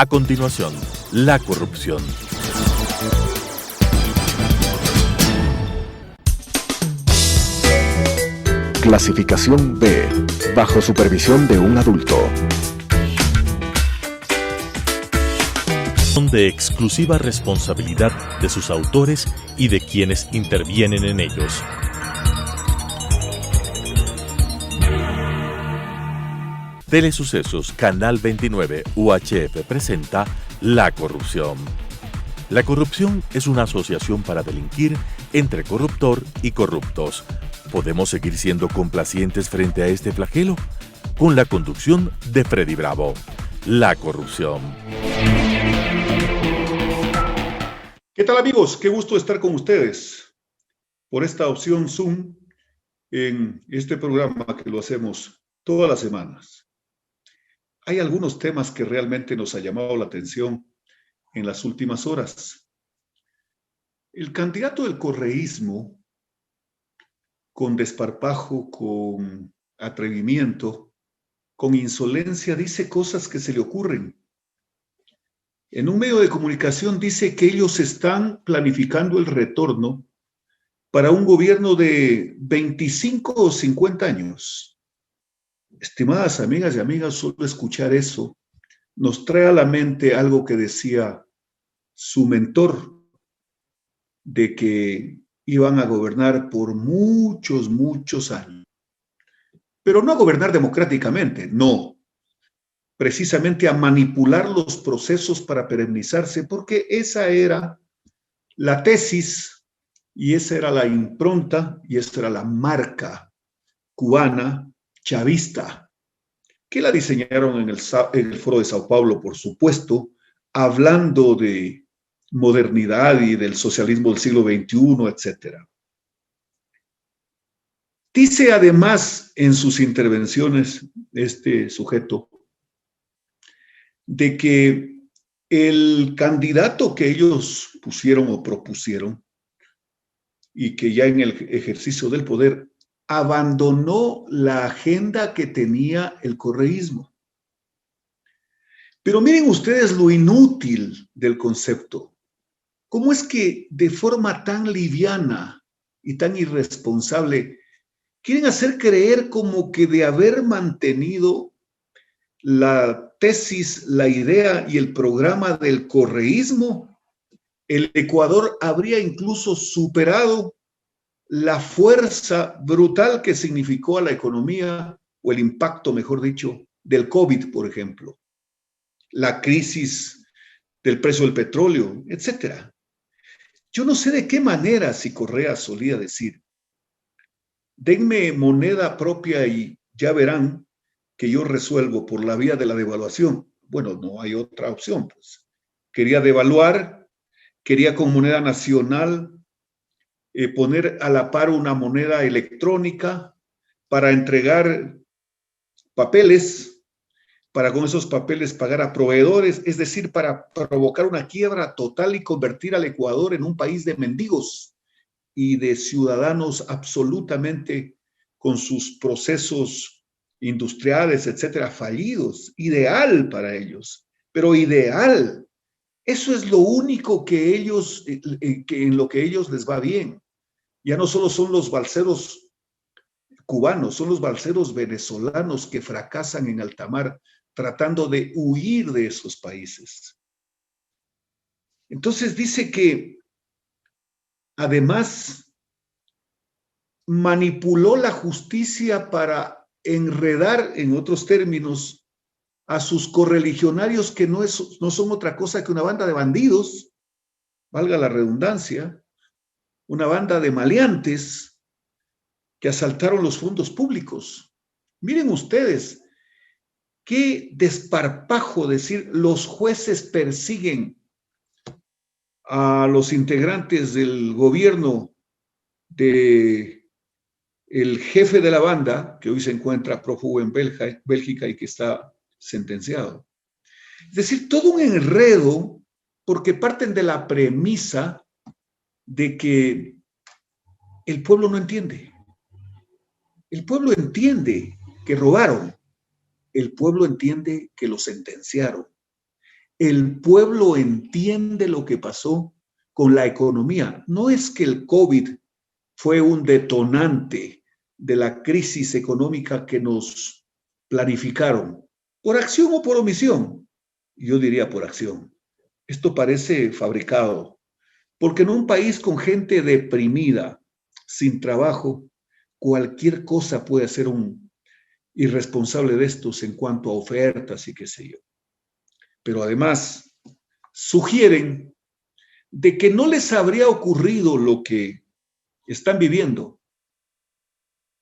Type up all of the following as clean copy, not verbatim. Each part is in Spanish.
A continuación, la corrupción. Clasificación B, bajo supervisión de un adulto. Son de exclusiva responsabilidad de sus autores y de quienes intervienen en ellos. Telesucesos Canal 29 UHF presenta La Corrupción. La corrupción es una asociación para delinquir entre corruptor y corruptos. ¿Podemos seguir siendo complacientes frente a este flagelo? Con la conducción de Freddy Bravo. La corrupción. ¿Qué tal, amigos? Qué gusto estar con ustedes por esta opción Zoom en este programa que lo hacemos todas las semanas. Hay algunos temas que realmente nos ha llamado la atención en las últimas horas. El candidato del correísmo, con desparpajo, con atrevimiento, con insolencia, dice cosas que se le ocurren. En un medio de comunicación dice que ellos están planificando el retorno para un gobierno de 25 o 50 años. Estimadas amigas y amigas, solo escuchar eso nos trae a la mente algo que decía su mentor, de que iban a gobernar por muchos, muchos años. Pero no a gobernar democráticamente, no. Precisamente a manipular los procesos para perennizarse, porque esa era la tesis y esa era la impronta y esa era la marca cubana chavista, que la diseñaron en el Foro de Sao Paulo, por supuesto, hablando de modernidad y del socialismo del siglo XXI, etc. Dice además en sus intervenciones este sujeto de que el candidato que ellos pusieron o propusieron y que ya en el ejercicio del poder abandonó la agenda que tenía el correísmo. Pero miren ustedes lo inútil del concepto. ¿Cómo es que de forma tan liviana y tan irresponsable quieren hacer creer como que de haber mantenido la tesis, la idea y el programa del correísmo, el Ecuador habría incluso superado la fuerza brutal que significó a la economía, o el impacto, mejor dicho, del COVID, por ejemplo, la crisis del precio del petróleo, etc. Yo no sé de qué manera, si Correa solía decir, denme moneda propia y ya verán que yo resuelvo por la vía de la devaluación. Bueno, no hay otra opción, pues. Quería devaluar, quería con moneda nacional poner a la par una moneda electrónica para entregar papeles, para con esos papeles pagar a proveedores, es decir, para provocar una quiebra total y convertir al Ecuador en un país de mendigos y de ciudadanos absolutamente con sus procesos industriales, etcétera, fallidos. Ideal para ellos, pero ideal. Eso es lo único que ellos, que en lo que ellos les va bien. Ya no solo son los balseros cubanos, son los balseros venezolanos que fracasan en alta mar tratando de huir de esos países. Entonces dice que además manipuló la justicia para enredar, en otros términos, a sus correligionarios que no son otra cosa que una banda de bandidos, valga la redundancia, una banda de maleantes que asaltaron los fondos públicos. Miren ustedes, qué desparpajo decir, los jueces persiguen a los integrantes del gobierno de el jefe de la banda, que hoy se encuentra prófugo en Bélgica y que está sentenciado. Es decir, todo un enredo, porque parten de la premisa de que el pueblo no entiende. El pueblo entiende que robaron. El pueblo entiende que lo sentenciaron. el pueblo entiende lo que pasó con la economía. No es que el COVID fue un detonante de la crisis económica que nos planificaron, por acción o por omisión. Yo diría por acción. Esto parece fabricado, porque en un país con gente deprimida, sin trabajo, cualquier cosa puede ser un irresponsable de estos en cuanto a ofertas y qué sé yo. Pero además sugieren de que no les habría ocurrido lo que están viviendo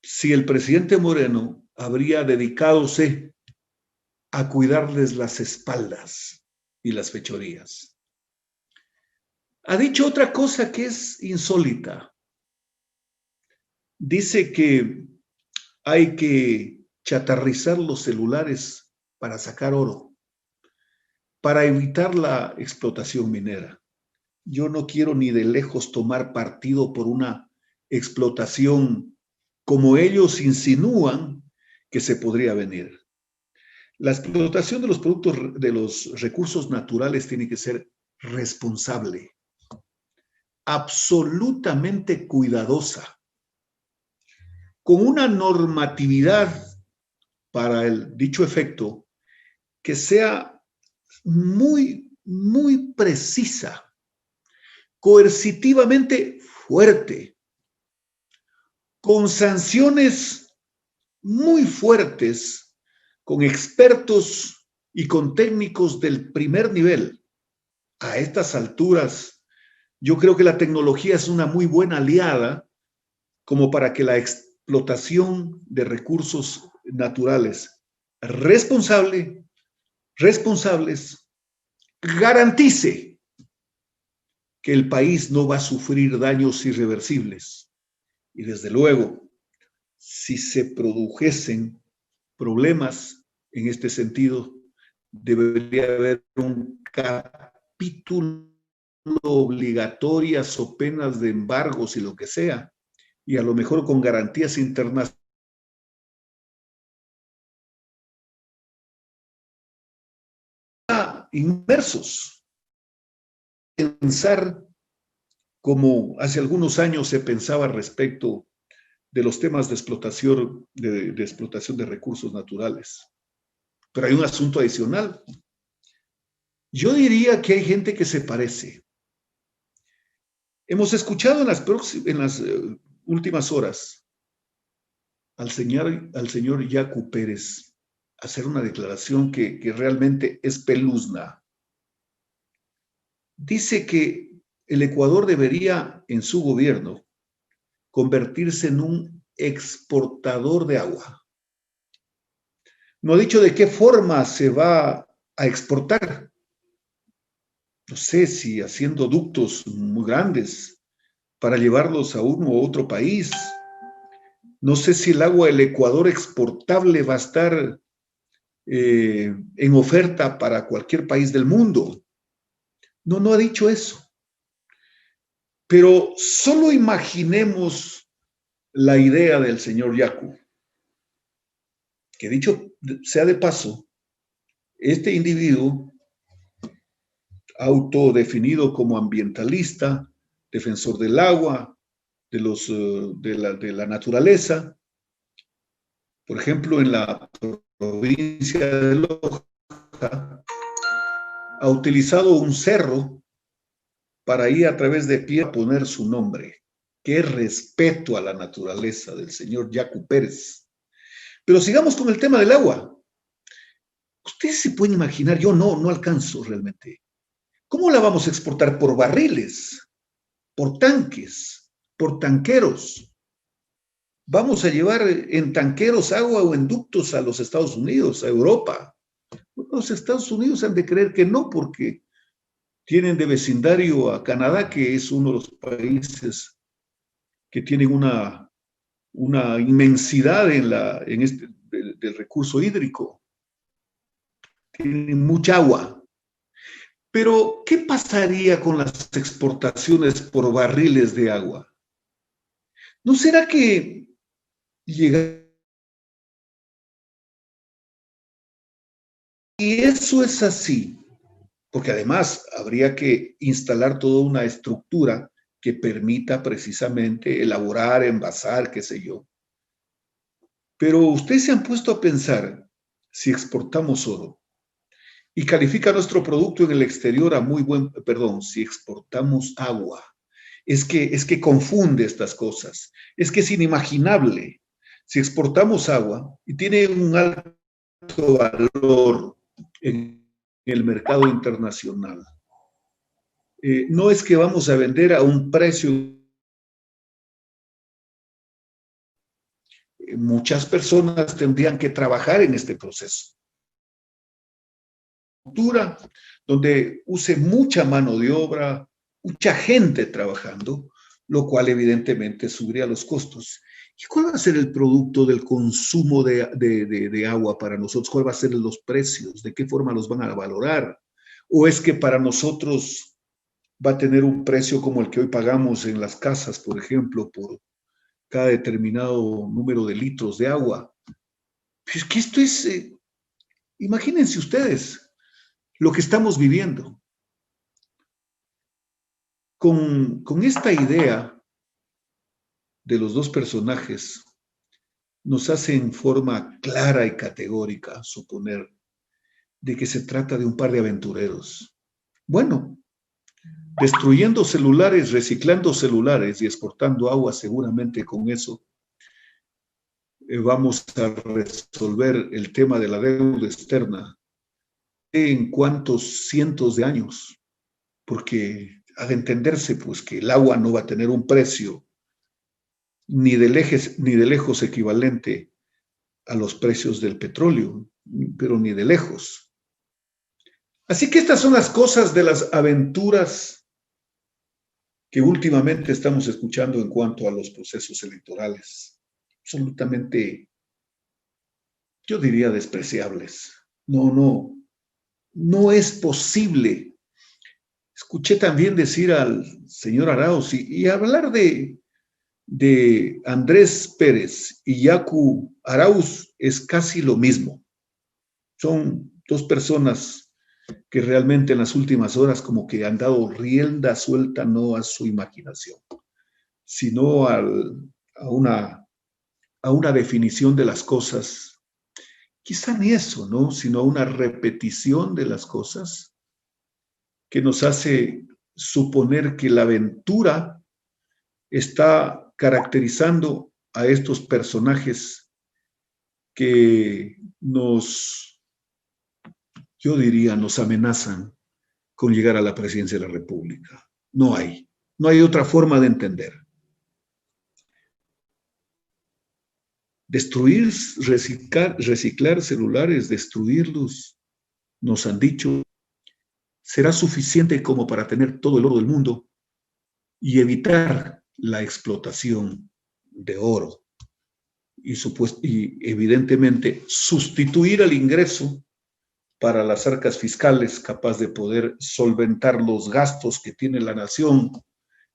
si el presidente Moreno habría dedicadose a cuidarles las espaldas y las fechorías. Ha dicho otra cosa que es insólita. Dice que hay que chatarrizar los celulares para sacar oro, para evitar la explotación minera. Yo no quiero ni de lejos tomar partido por una explotación como ellos insinúan que se podría venir. La explotación de los productos, de los recursos naturales tiene que ser responsable, absolutamente cuidadosa, con una normatividad para el dicho efecto que sea muy, muy precisa, coercitivamente fuerte, con sanciones muy fuertes, con expertos y con técnicos del primer nivel. A estas alturas, yo creo que la tecnología es una muy buena aliada como para que la explotación de recursos naturales responsables, garantice que el país no va a sufrir daños irreversibles. Y desde luego, si se produjesen problemas en este sentido, debería haber un capítulo obligatorio o penas de embargos y lo que sea, y a lo mejor con garantías internacionales inmersos. Pensar como hace algunos años se pensaba respecto de los temas de explotación de recursos naturales. Pero hay un asunto adicional. Yo diría que hay gente que se parece. Hemos escuchado en las últimas horas al señor Yacu Pérez hacer una declaración que realmente es peluzna. Dice que el Ecuador debería, en su gobierno, convertirse en un exportador de agua. No ha dicho de qué forma se va a exportar. No sé si haciendo ductos muy grandes para llevarlos a uno u otro país. No sé si el agua del Ecuador exportable va a estar en oferta para cualquier país del mundo. No ha dicho eso. Pero solo imaginemos la idea del señor Yacu, que dicho sea de paso, este individuo autodefinido como ambientalista, defensor del agua, de la naturaleza, por ejemplo, en la provincia de Loja, ha utilizado un cerro para ir a través de piedra a poner su nombre. Qué respeto a la naturaleza del señor Yacu Pérez. Pero sigamos con el tema del agua. Ustedes se pueden imaginar, yo no alcanzo realmente. ¿Cómo la vamos a exportar? Por barriles, por tanques, por tanqueros. Vamos a llevar en tanqueros agua o en ductos a los Estados Unidos, a Europa. Bueno, los Estados Unidos han de creer que no, porque tienen de vecindario a Canadá, que es uno de los países que tienen una inmensidad del recurso hídrico. Tienen mucha agua. Pero, ¿qué pasaría con las exportaciones por barriles de agua? ¿No será que llega? Y eso es así, porque además habría que instalar toda una estructura que permita precisamente elaborar, envasar, qué sé yo. Pero ustedes se han puesto a pensar, si exportamos oro y califica nuestro producto en el exterior a muy buen, perdón, si exportamos agua, es que confunde estas cosas, es que es inimaginable. Si exportamos agua y tiene un alto valor en el mercado internacional, no es que vamos a vender a un precio. Muchas personas tendrían que trabajar en este proceso. Donde use mucha mano de obra, mucha gente trabajando, lo cual evidentemente subiría los costos. ¿Y cuál va a ser el producto del consumo de agua para nosotros? ¿Cuál va a ser los precios? ¿De qué forma los van a valorar? ¿O es que para nosotros va a tener un precio como el que hoy pagamos en las casas, por ejemplo, por cada determinado número de litros de agua? Pues que esto es, imagínense ustedes lo que estamos viviendo. Con esta idea de los dos personajes, nos hace en forma clara y categórica suponer de que se trata de un par de aventureros. Bueno, destruyendo celulares, reciclando celulares y exportando agua, seguramente con eso vamos a resolver el tema de la deuda externa en cuántos cientos de años, porque ha de entenderse pues que el agua no va a tener un precio ni de lejos equivalente a los precios del petróleo, pero ni de lejos. Así que estas son las cosas de las aventuras que últimamente estamos escuchando en cuanto a los procesos electorales. Absolutamente, yo diría, despreciables. No es posible. Escuché también decir al señor Arauz y hablar de Andrés Pérez y Yaku Arauz es casi lo mismo. Son dos personas que realmente en las últimas horas como que han dado rienda suelta no a su imaginación, sino a una definición de las cosas, quizá ni eso, ¿no? Sino a una repetición de las cosas que nos hace suponer que la aventura está caracterizando a estos personajes que yo diría, nos amenazan con llegar a la presidencia de la República. No hay otra forma de entender. Destruir, reciclar celulares, destruirlos, nos han dicho, será suficiente como para tener todo el oro del mundo y evitar la explotación de oro y evidentemente sustituir el ingreso para las arcas fiscales capaz de poder solventar los gastos que tiene la nación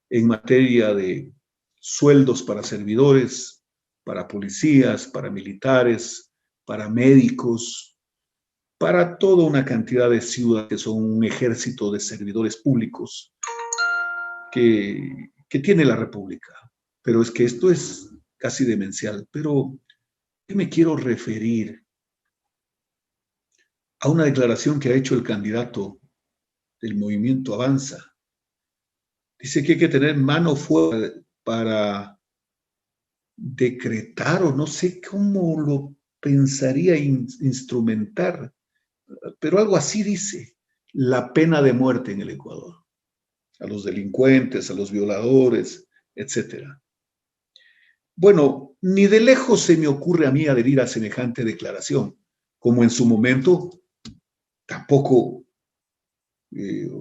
en materia de sueldos para servidores, para policías, para militares, para médicos, para toda una cantidad de ciudadanos que son un ejército de servidores públicos que tiene la República. Pero es que esto es casi demencial. Pero yo me quiero referir a una declaración que ha hecho el candidato del Movimiento Avanza. Dice que hay que tener mano fuerte para decretar, o no sé cómo lo pensaría instrumentar, pero algo así dice, la pena de muerte en el Ecuador, a los delincuentes, a los violadores, etcétera. Bueno, ni de lejos se me ocurre a mí adherir a semejante declaración, como en su momento tampoco,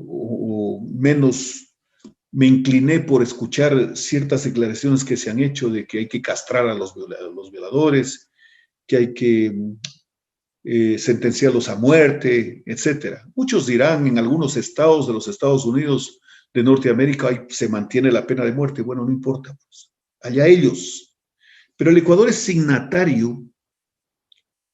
o menos me incliné por escuchar ciertas declaraciones que se han hecho de que hay que castrar a los violadores, que hay que sentenciarlos a muerte, etcétera. Muchos dirán, en algunos estados de los Estados Unidos de Norteamérica ahí se mantiene la pena de muerte. Bueno, no importa, pues, allá ellos. Pero el Ecuador es signatario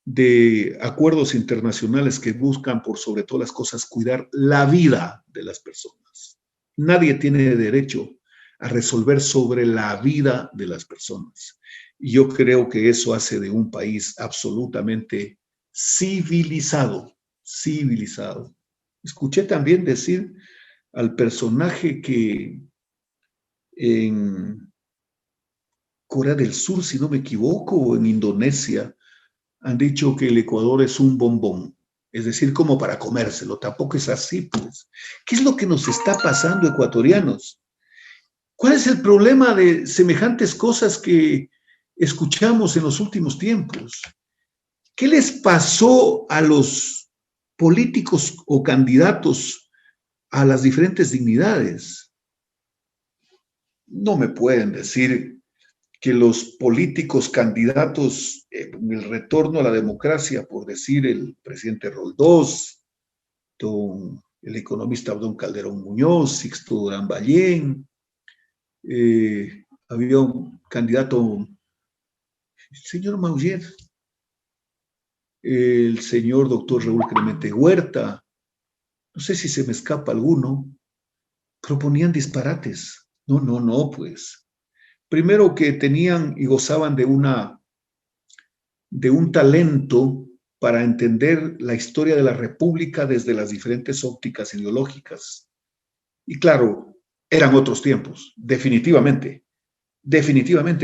de acuerdos internacionales que buscan, por sobre todas las cosas, cuidar la vida de las personas. Nadie tiene derecho a resolver sobre la vida de las personas. Y yo creo que eso hace de un país absolutamente civilizado, civilizado. Escuché también decir al personaje que en Corea del Sur, si no me equivoco, o en Indonesia, han dicho que el Ecuador es un bombón, es decir, como para comérselo. Tampoco es así, pues. ¿Qué es lo que nos está pasando, ecuatorianos? ¿Cuál es el problema de semejantes cosas que escuchamos en los últimos tiempos? ¿Qué les pasó a los políticos o candidatos a las diferentes dignidades? No me pueden decir que los políticos candidatos en el retorno a la democracia, por decir el presidente Roldós, el economista Abdón Calderón Muñoz, Sixto Durán Ballén, había un candidato, el señor Maullet, el señor doctor Raúl Clemente Huerta, no sé si se me escapa alguno, proponían disparates. No, pues. Primero que tenían y gozaban de un talento para entender la historia de la República desde las diferentes ópticas ideológicas. Y claro, eran otros tiempos, definitivamente,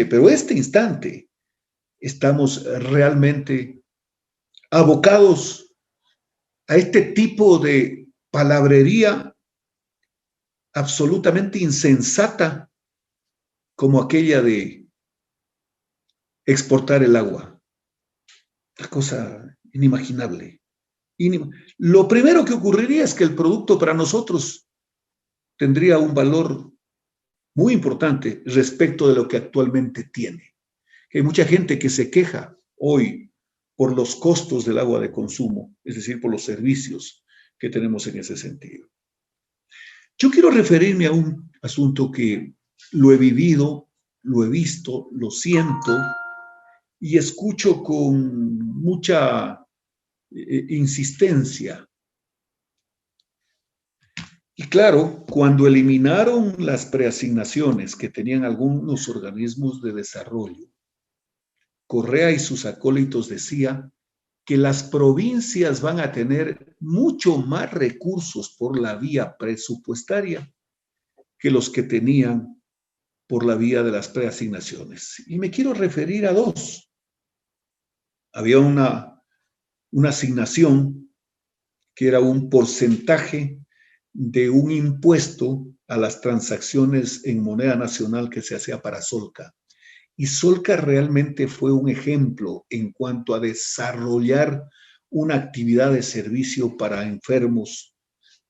pero este instante estamos realmente abocados a este tipo de palabrería absolutamente insensata como aquella de exportar el agua. Una cosa inimaginable. Lo primero que ocurriría es que el producto para nosotros tendría un valor muy importante respecto de lo que actualmente tiene. Hay mucha gente que se queja hoy por los costos del agua de consumo, es decir, por los servicios que tenemos en ese sentido. Yo quiero referirme a un asunto que lo he vivido, lo he visto, lo siento y escucho con mucha insistencia. Y claro, cuando eliminaron las preasignaciones que tenían algunos organismos de desarrollo, Correa y sus acólitos decían que las provincias van a tener mucho más recursos por la vía presupuestaria que los que tenían por la vía de las preasignaciones. Y me quiero referir a dos. Había una asignación que era un porcentaje de un impuesto a las transacciones en moneda nacional que se hacía para Solca. Y Solca realmente fue un ejemplo en cuanto a desarrollar una actividad de servicio para enfermos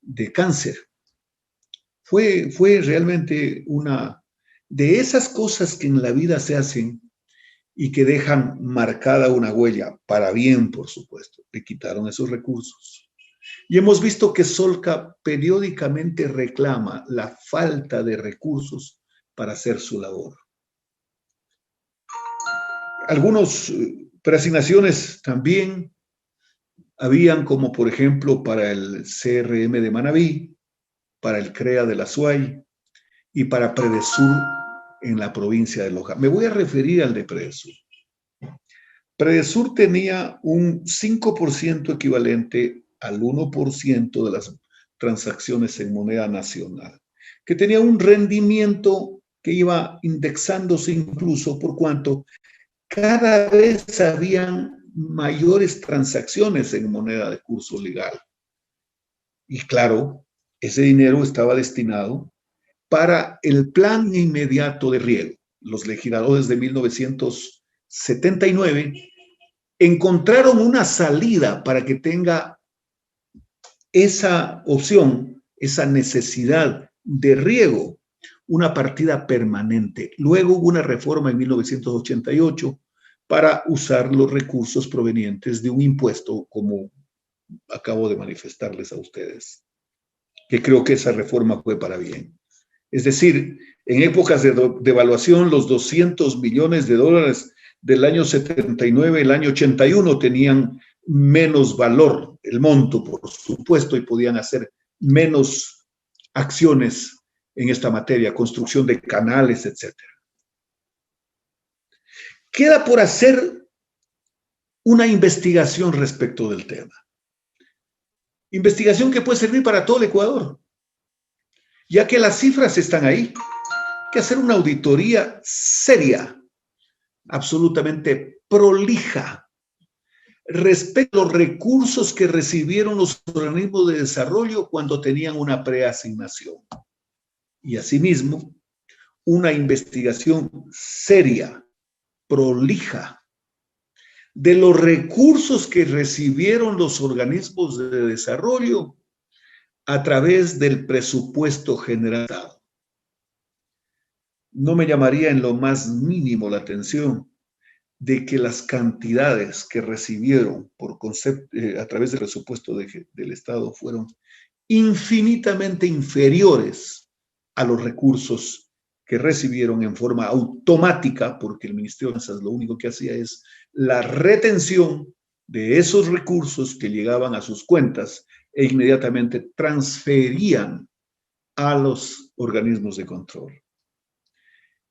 de cáncer. Fue realmente una de esas cosas que en la vida se hacen y que dejan marcada una huella, para bien, por supuesto. Le quitaron esos recursos. Y hemos visto que Solca periódicamente reclama la falta de recursos para hacer su labor. Algunas preasignaciones también habían, como por ejemplo para el CRM de Manabí, para el CREA de la SUAY y para Predesur en la provincia de Loja. Me voy a referir al de Predesur. Predesur tenía un 5% equivalente al 1% de las transacciones en moneda nacional, que tenía un rendimiento que iba indexándose incluso por cuanto cada vez habían mayores transacciones en moneda de curso legal. Y claro, ese dinero estaba destinado para el plan inmediato de riego. Los legisladores de 1979 encontraron una salida para que tenga esa opción, esa necesidad de riego, una partida permanente. Luego hubo una reforma en 1988 para usar los recursos provenientes de un impuesto, como acabo de manifestarles a ustedes, que creo que esa reforma fue para bien. Es decir, en épocas de devaluación, los $200 millones del año 79, el año 81 tenían menos valor, el monto, por supuesto, y podían hacer menos acciones en esta materia, construcción de canales, etc. Queda por hacer una investigación respecto del tema. Investigación que puede servir para todo el Ecuador, ya que las cifras están ahí. Hay que hacer una auditoría seria, absolutamente prolija, respecto a los recursos que recibieron los organismos de desarrollo cuando tenían una preasignación. Y asimismo, una investigación seria, prolija, de los recursos que recibieron los organismos de desarrollo a través del presupuesto generado. No me llamaría en lo más mínimo la atención de que las cantidades que recibieron a través del presupuesto del Estado fueron infinitamente inferiores a los recursos que recibieron en forma automática, porque el Ministerio de Finanzas lo único que hacía es la retención de esos recursos que llegaban a sus cuentas e inmediatamente transferían a los organismos de control.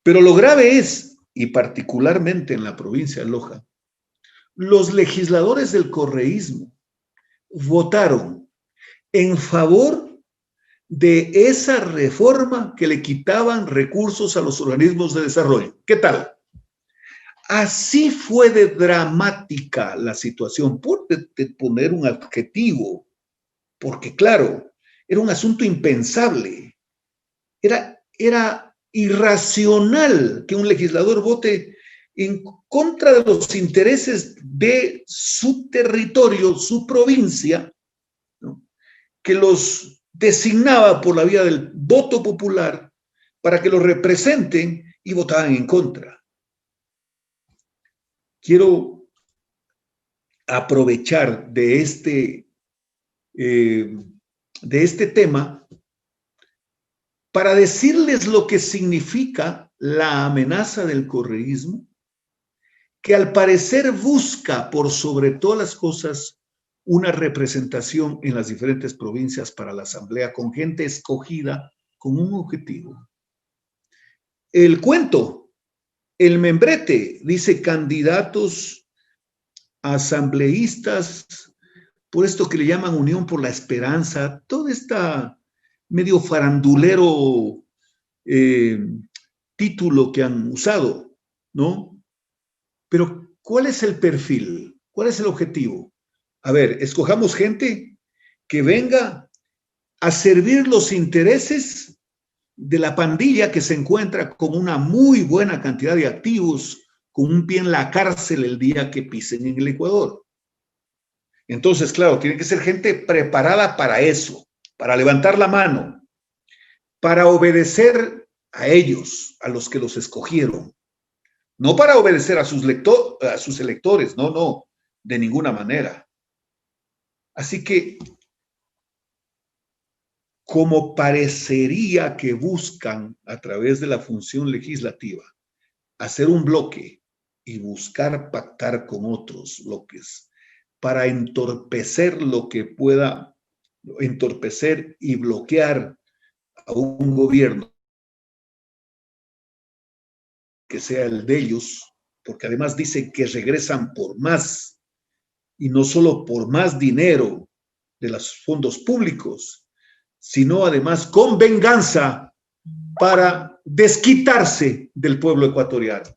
Pero lo grave es, y particularmente en la provincia de Loja, los legisladores del correísmo votaron en favor de esa reforma que le quitaban recursos a los organismos de desarrollo. ¿Qué tal? Así fue de dramática la situación, por poner un adjetivo, porque claro, era un asunto impensable. Era irracional que un legislador vote en contra de los intereses de su territorio, su provincia, ¿no?, que los designaba por la vía del voto popular para que los representen y votaban en contra. Quiero aprovechar de este tema para decirles lo que significa la amenaza del correísmo, que al parecer busca por sobre todas las cosas una representación en las diferentes provincias para la asamblea con gente escogida con un objetivo. El cuento, el membrete, dice candidatos asambleístas, por esto que le llaman Unión por la Esperanza, toda esta medio farandulero título que han usado, ¿no? Pero, ¿cuál es el perfil? ¿Cuál es el objetivo? A ver, escojamos gente que venga a servir los intereses de la pandilla que se encuentra con una muy buena cantidad de activos, con un pie en la cárcel el día que pisen en el Ecuador. Entonces, claro, tiene que ser gente preparada para eso, para levantar la mano, para obedecer a ellos, a los que los escogieron. No para obedecer a sus electores, no, de ninguna manera. Así que, como parecería que buscan a través de la función legislativa hacer un bloque y buscar pactar con otros bloques para entorpecer lo que pueda entorpecer y bloquear a un gobierno que sea el de ellos, porque además dicen que regresan por más, y no solo por más dinero de los fondos públicos, sino además con venganza para desquitarse del pueblo ecuatoriano.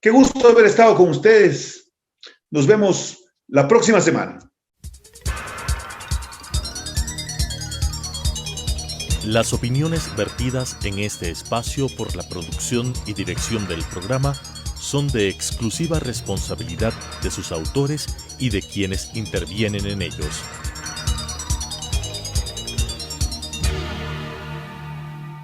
Qué gusto haber estado con ustedes. Nos vemos la próxima semana. Las opiniones vertidas en este espacio por la producción y dirección del programa son de exclusiva responsabilidad de sus autores y de quienes intervienen en ellos.